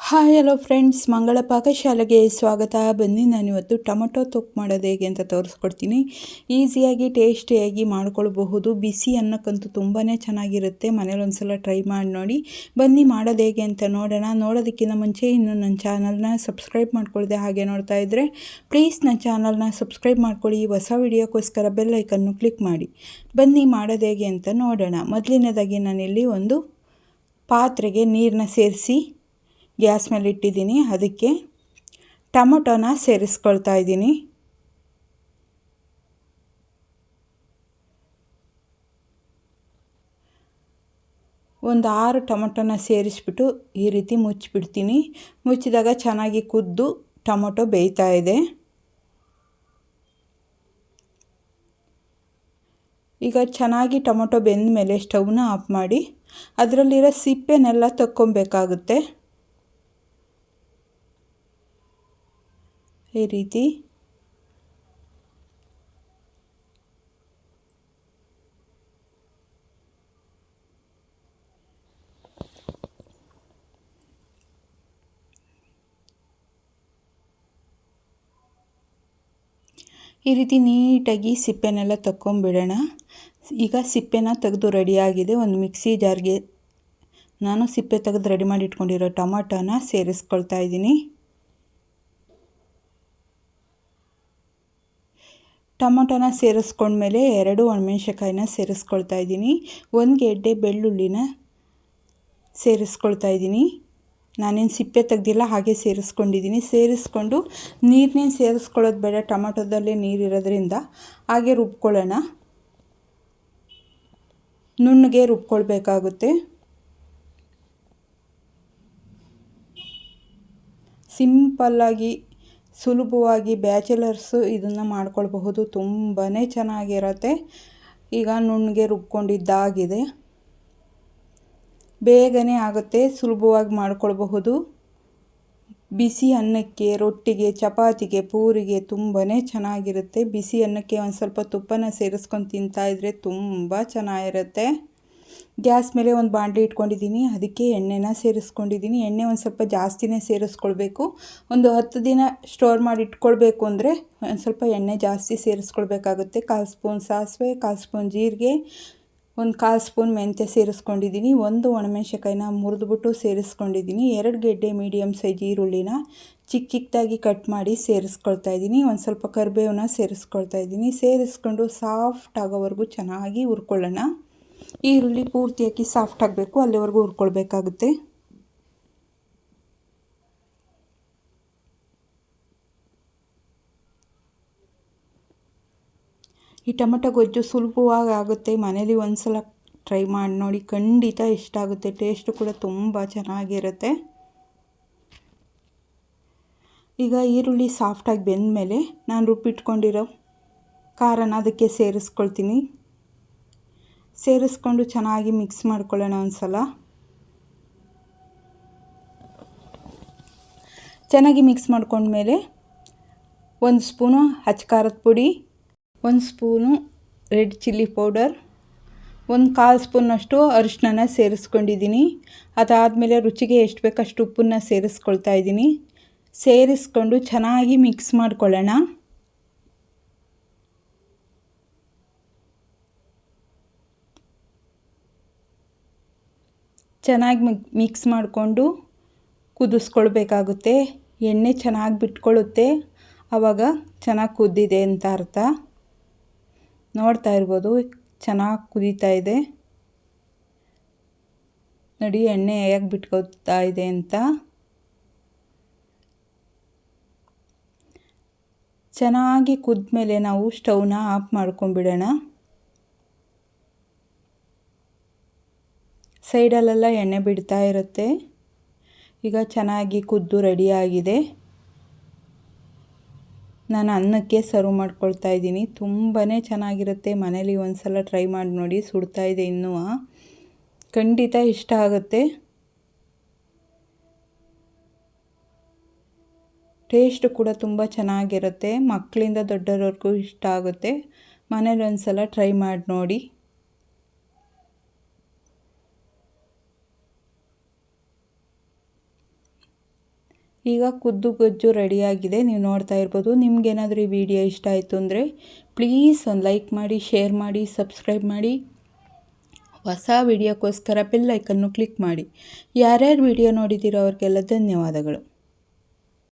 Hi hello friends, ಮಂಗಳ ಪಾಕಶಾಲೆಗೆ ಸ್ವಾಗತ. ಬನ್ನಿ, ನಾನಿವತ್ತು ಟೊಮೊಟೊ ತೊಕ್ಕು ಮಾಡೋದು ಹೇಗೆ ಅಂತ ತೋರಿಸ್ಕೊಡ್ತೀನಿ. ಈಸಿಯಾಗಿ ಟೇಸ್ಟಿಯಾಗಿ ಮಾಡ್ಕೊಳ್ಬಹುದು. ಬಿಸಿ ಅನ್ನಕ್ಕಂತೂ ತುಂಬಾ ಚೆನ್ನಾಗಿರುತ್ತೆ. ಮನೇಲಿ ಒಂದ್ಸಲ ಟ್ರೈ ಮಾಡಿ ನೋಡಿ. ಬನ್ನಿ ಮಾಡೋದು ಹೇಗೆ ಅಂತ ನೋಡೋಣ. ನೋಡೋದಕ್ಕಿಂತ ಮುಂಚೆ ಇನ್ನೂ ನನ್ನ ಚಾನಲ್ನ ಸಬ್ಸ್ಕ್ರೈಬ್ ಮಾಡ್ಕೊಳ್ದೆ ಹಾಗೆ ನೋಡ್ತಾ ಇದ್ದರೆ ಪ್ಲೀಸ್ ನನ್ನ ಚಾನಲ್ನ ಸಬ್ಸ್ಕ್ರೈಬ್ ಮಾಡ್ಕೊಳ್ಳಿ. ಹೊಸ ವಿಡಿಯೋಕ್ಕೋಸ್ಕರ ಬೆಲ್ ಐಕನ್ನು ಕ್ಲಿಕ್ ಮಾಡಿ. ಬನ್ನಿ ಮಾಡೋದು ಹೇಗೆ ಅಂತ ನೋಡೋಣ. ಮೊದಲನೇದಾಗಿ ನಾನಿಲ್ಲಿ ಒಂದು ಪಾತ್ರೆಗೆ ನೀರನ್ನ ಸೇರಿಸಿ ಗ್ಯಾಸ್ ಮೇಲೆ ಇಟ್ಟಿದ್ದೀನಿ. ಅದಕ್ಕೆ ಟೊಮೊಟೊನ ಸೇರಿಸ್ಕೊಳ್ತಾ ಇದ್ದೀನಿ. ಒಂದು 6 ಟೊಮೊಟೊನ ಸೇರಿಸ್ಬಿಟ್ಟು ಈ ರೀತಿ ಮುಚ್ಚಿಬಿಡ್ತೀನಿ. ಮುಚ್ಚಿದಾಗ ಚೆನ್ನಾಗಿ ಕುದ್ದು ಟೊಮೊಟೊ ಬೇಯ್ತಾ ಇದೆ. ಈಗ ಚೆನ್ನಾಗಿ ಟೊಮೊಟೊ ಬೆಂದ ಮೇಲೆ ಸ್ಟವ್ನ ಆಫ್ ಮಾಡಿ ಅದರಲ್ಲಿರೋ ಸಿಪ್ಪೆನೆಲ್ಲ ತಕ್ಕೊಬೇಕಾಗುತ್ತೆ. ಈ ರೀತಿ ನೀಟಾಗಿ ಸಿಪ್ಪೆನೆಲ್ಲ ತಕ್ಕೊಂಬಿಡೋಣ. ಈಗ ಸಿಪ್ಪೆನ ತೆಗೆದು ರೆಡಿಯಾಗಿದೆ. ಒಂದು ಮಿಕ್ಸಿ ಜಾರ್ಗೆ ನಾನು ಸಿಪ್ಪೆ ತೆಗೆದು ರೆಡಿ ಮಾಡಿ ಇಟ್ಕೊಂಡಿರೋ ಟೊಮೊಟೊನ ಸೇರಿಸ್ಕೊಳ್ತಾ ಇದ್ದೀನಿ. ಟೊಮೊಟೊನ ಸೇರಿಸ್ಕೊಂಡ್ಮೇಲೆ 2 ಒಣಮೆಣ್ಸಿನ್ಕಾಯಿನ ಸೇರಿಸ್ಕೊಳ್ತಾ ಇದ್ದೀನಿ. 1 ಗೆಡ್ಡೆ ಬೆಳ್ಳುಳ್ಳಿನ ಸೇರಿಸ್ಕೊಳ್ತಾ ಇದ್ದೀನಿ. ನಾನೇನು ಸಿಪ್ಪೆ ತೆಗೆದಿಲ್ಲ, ಹಾಗೆ ಸೇರಿಸ್ಕೊಂಡಿದ್ದೀನಿ. ಸೇರಿಸ್ಕೊಂಡು ನೀರನ್ನೇನು ಸೇರಿಸ್ಕೊಳ್ಳೋದು ಬೇಡ, ಟೊಮೊಟೊದಲ್ಲೇ ನೀರಿರೋದ್ರಿಂದ ಹಾಗೆ ರುಬ್ಕೊಳ್ಳೋಣ. ನುಣ್ಣಗೆ ರುಬ್ಕೊಳ್ಬೇಕಾಗುತ್ತೆ. ಸಿಂಪಲ್ಲಾಗಿ ಸುಲಭವಾಗಿ ಬ್ಯಾಚುಲರ್ಸು ಇದನ್ನು ಮಾಡ್ಕೊಳ್ಬಹುದು. ತುಂಬಾ ಚೆನ್ನಾಗಿರುತ್ತೆ. ಈಗ ನುಣ್ಣಗೆ ರುಬ್ಕೊಂಡಿದ್ದಾಗಿದೆ. ಬೇಗನೆ ಆಗುತ್ತೆ, ಸುಲಭವಾಗಿ ಮಾಡ್ಕೊಳ್ಬಹುದು. ಬಿಸಿ ಅನ್ನಕ್ಕೆ, ರೊಟ್ಟಿಗೆ, ಚಪಾತಿಗೆ, ಪೂರಿಗೆ ತುಂಬಾ ಚೆನ್ನಾಗಿರುತ್ತೆ. ಬಿಸಿ ಅನ್ನಕ್ಕೆ ಒಂದು ಸ್ವಲ್ಪ ತುಪ್ಪನ ಸೇರಿಸ್ಕೊಂಡು ತಿಂತಾಯಿದ್ರೆ ತುಂಬ ಚೆನ್ನಾಗಿರುತ್ತೆ. ಗ್ಯಾಸ್ ಮೇಲೆ ಒಂದು ಬಾಣಲಿ ಇಟ್ಕೊಂಡಿದ್ದೀನಿ. ಅದಕ್ಕೆ ಎಣ್ಣೆನ ಸೇರಿಸ್ಕೊಂಡಿದ್ದೀನಿ. ಎಣ್ಣೆ ಒಂದು ಸ್ವಲ್ಪ ಜಾಸ್ತಿನೇ ಸೇರಿಸ್ಕೊಳ್ಬೇಕು. ಒಂದು 10 ದಿನ ಸ್ಟೋರ್ ಮಾಡಿ ಇಟ್ಕೊಳ್ಬೇಕು ಅಂದರೆ ಒಂದು ಸ್ವಲ್ಪ ಎಣ್ಣೆ ಜಾಸ್ತಿ ಸೇರಿಸ್ಕೊಳ್ಬೇಕಾಗುತ್ತೆ. 1/4 ಸ್ಪೂನ್ ಸಾಸಿವೆ, 1/4 ಸ್ಪೂನ್ ಜೀರಿಗೆ, 1/4 ಸ್ಪೂನ್ ಮೆಂತ್ಯ ಸೇರಿಸ್ಕೊಂಡಿದ್ದೀನಿ. 1 ಒಣಮೆಣ್ಸಿನ್ಕಾಯಿನ ಮುರಿದ್ಬಿಟ್ಟು ಸೇರಿಸ್ಕೊಂಡಿದ್ದೀನಿ. 2 ಗೆಡ್ಡೆ ಮೀಡಿಯಮ್ ಸೈಜ್ ಈರುಳ್ಳಿನ ಚಿಕ್ಕದಾಗಿ ಕಟ್ ಮಾಡಿ ಸೇರಿಸ್ಕೊಳ್ತಾ ಇದ್ದೀನಿ. ಒಂದು ಸ್ವಲ್ಪ ಕರಿಬೇವನ್ನ ಸೇರಿಸ್ಕೊಳ್ತಾ ಇದ್ದೀನಿ. ಸೇರಿಸ್ಕೊಂಡು ಸಾಫ್ಟ್ ಆಗೋವರೆಗೂ ಚೆನ್ನಾಗಿ ಹುರ್ಕೊಳ್ಳೋಣ. ಈರುಳ್ಳಿ ಪೂರ್ತಿಯಾಗಿ ಸಾಫ್ಟ್ ಆಗಬೇಕು, ಅಲ್ಲಿವರೆಗೂ ಹುರ್ಕೊಳ್ಬೇಕಾಗುತ್ತೆ. ಈ ಟೊಮೊಟೊ ಗೊಜ್ಜು ಸುಲಭವಾಗಿ ಆಗುತ್ತೆ. ಮನೇಲಿ ಒಂದು ಸಲ ಟ್ರೈ ಮಾಡಿ ನೋಡಿ, ಖಂಡಿತ ಇಷ್ಟ ಆಗುತ್ತೆ. ಟೇಸ್ಟು ಕೂಡ ತುಂಬ ಚೆನ್ನಾಗಿರುತ್ತೆ. ಈಗ ಈರುಳ್ಳಿ ಸಾಫ್ಟಾಗಿ ಬೆಂದ ಮೇಲೆ ನಾನು ರುಬ್ಬಿಟ್ಕೊಂಡಿರೋ ಖಾರನ ಅದಕ್ಕೆ ಸೇರಿಸ್ಕೊಳ್ತೀನಿ. ಸೇರಿಸ್ಕೊಂಡು ಚೆನ್ನಾಗಿ ಮಿಕ್ಸ್ ಮಾಡ್ಕೊಳ್ಳೋಣ. ಒಂದು ಸಲ ಚೆನ್ನಾಗಿ ಮಿಕ್ಸ್ ಮಾಡ್ಕೊಂಡ್ಮೇಲೆ 1 ಸ್ಪೂನು ಅಚ್ಚ ಪುಡಿ, 1 ಸ್ಪೂನು ರೆಡ್ ಚಿಲ್ಲಿ ಪೌಡರ್, 1/4 ಸ್ಪೂನಷ್ಟು ಅರಿಶಿನ ಸೇರಿಸ್ಕೊಂಡಿದ್ದೀನಿ. ಅದಾದಮೇಲೆ ರುಚಿಗೆ ಎಷ್ಟು ಬೇಕಷ್ಟು ಉಪ್ಪನ್ನು ಸೇರಿಸ್ಕೊಳ್ತಾ ಇದ್ದೀನಿ. ಸೇರಿಸ್ಕೊಂಡು ಚೆನ್ನಾಗಿ ಮಿಕ್ಸ್ ಮಾಡ್ಕೊಳ್ಳೋಣ. ಚೆನ್ನಾಗಿ ಮಿಕ್ಸ್ ಮಾಡಿಕೊಂಡು ಕುದಿಸ್ಕೊಳ್ಬೇಕಾಗುತ್ತೆ. ಎಣ್ಣೆ ಚೆನ್ನಾಗಿ ಬಿಟ್ಕೊಳ್ಳುತ್ತೆ, ಆವಾಗ ಚೆನ್ನಾಗಿ ಕುದ್ದಿದೆ ಅಂತ ಅರ್ಥ. ನೋಡ್ತಾ ಇರ್ಬೋದು, ಚೆನ್ನಾಗಿ ಕುದೀತಾ ಇದೆ ನೋಡಿ, ಎಣ್ಣೆ ಹೇಗೆ ಬಿಟ್ಕೊಳ್ತಾ ಇದೆ ಅಂತ. ಚೆನ್ನಾಗಿ ಕುದ್ಮೇಲೆ ನಾವು ಸ್ಟವ್ನ ಆಫ್ ಮಾಡ್ಕೊಂಬಿಡೋಣ. ಸೈಡಲ್ಲೆಲ್ಲ ಎಣ್ಣೆ ಬಿಡ್ತಾ ಇರುತ್ತೆ. ಈಗ ಚೆನ್ನಾಗಿ ಕುದ್ದು ರೆಡಿಯಾಗಿದೆ. ನಾನು ಅನ್ನಕ್ಕೆ ಸರ್ವ್ ಮಾಡ್ಕೊಳ್ತಾ ಇದ್ದೀನಿ. ತುಂಬಾ ಚೆನ್ನಾಗಿರುತ್ತೆ. ಮನೇಲಿ ಒಂದು ಸಲ ಟ್ರೈ ಮಾಡಿ ನೋಡಿ. ಸುಡ್ತಾ ಇದೆ ಇನ್ನೂ, ಖಂಡಿತ ಇಷ್ಟ ಆಗುತ್ತೆ. ಟೇಸ್ಟ್ ಕೂಡ ತುಂಬ ಚೆನ್ನಾಗಿರುತ್ತೆ. ಮಕ್ಕಳಿಂದ ದೊಡ್ಡವರೆಗೂ ಇಷ್ಟ ಆಗುತ್ತೆ. ಮನೇಲಿ ಒಂದು ಸಲ ಟ್ರೈ ಮಾಡಿ ನೋಡಿ. ಈಗ ಕುದ್ದು ಗೊಜ್ಜು ರೆಡಿಯಾಗಿದೆ, ನೀವು ನೋಡ್ತಾ ಇರ್ಬೋದು. ನಿಮ್ಗೇನಾದರೂ ಈ ವಿಡಿಯೋ ಇಷ್ಟ ಆಯಿತು ಅಂದರೆ ಪ್ಲೀಸ್ ಒಂದು ಲೈಕ್ ಮಾಡಿ, ಶೇರ್ ಮಾಡಿ, ಸಬ್ಸ್ಕ್ರೈಬ್ ಮಾಡಿ. ಹೊಸ ವಿಡಿಯೋಕ್ಕೋಸ್ಕರ ಬೆಲ್ ಐಕನ್ನು ಕ್ಲಿಕ್ ಮಾಡಿ. ಯಾರ್ಯಾರು ವಿಡಿಯೋ ನೋಡಿದ್ದೀರೋ ಅವ್ರಿಗೆಲ್ಲ ಧನ್ಯವಾದಗಳು.